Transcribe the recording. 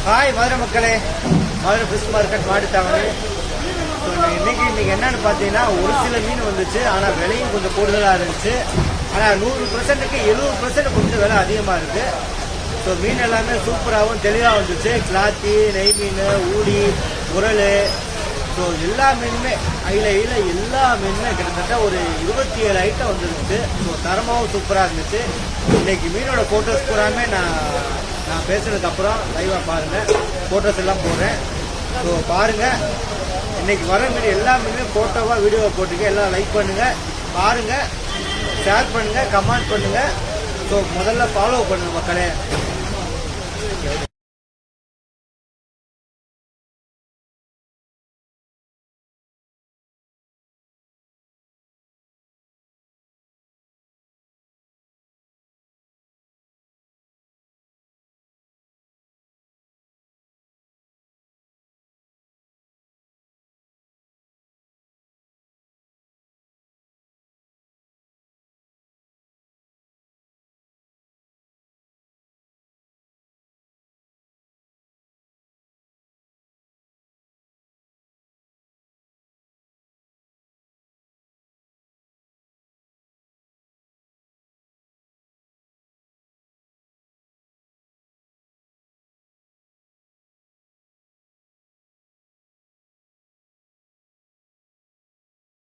Hi Madurai மக்களே, Madurai fish market மாடித்தாவணி. So இன்னைக்கு என்னன்னு பார்த்தீங்கன்னா, ஒரு சில மீன் வந்துச்சு, ஆனால் விலையும் கொஞ்சம் கூடுதலாக இருந்துச்சு. ஆனால் 100%க்கு 70% கொஞ்சம் விலை அதிகமாக இருக்கு. ஸோ மீன் எல்லாமே சூப்பராகவும் தெளிவாக வந்துச்சு. கிளாத்தி, நெய் மீன், ஊடி, உரல், ஸோ எல்லா மீனுமே அயில எல்லா மீனுமே கிட்டத்தட்ட ஒரு 27 ஐட்டம் வந்துருந்துச்சு. ஸோ தரமாகவும் சூப்பராக இருந்துச்சு. இன்னைக்கு மீனோட ஃபோட்டோஸ் பூராமே நான் பேசுனதுக்கப்புறம் லைவாக பாருங்கள், ஃபோட்டோஸ் எல்லாம் போடுறேன். ஸோ பாருங்கள், இன்னைக்கு வர மீன் எல்லா மீனுமே ஃபோட்டோவாக வீடியோவை போட்டுக்க. எல்லாம் லைக் பண்ணுங்கள், பாருங்கள், ஷேர் பண்ணுங்கள், கமெண்ட் பண்ணுங்கள். ஸோ முதல்ல ஃபாலோ பண்ணுங்கள் மக்களே.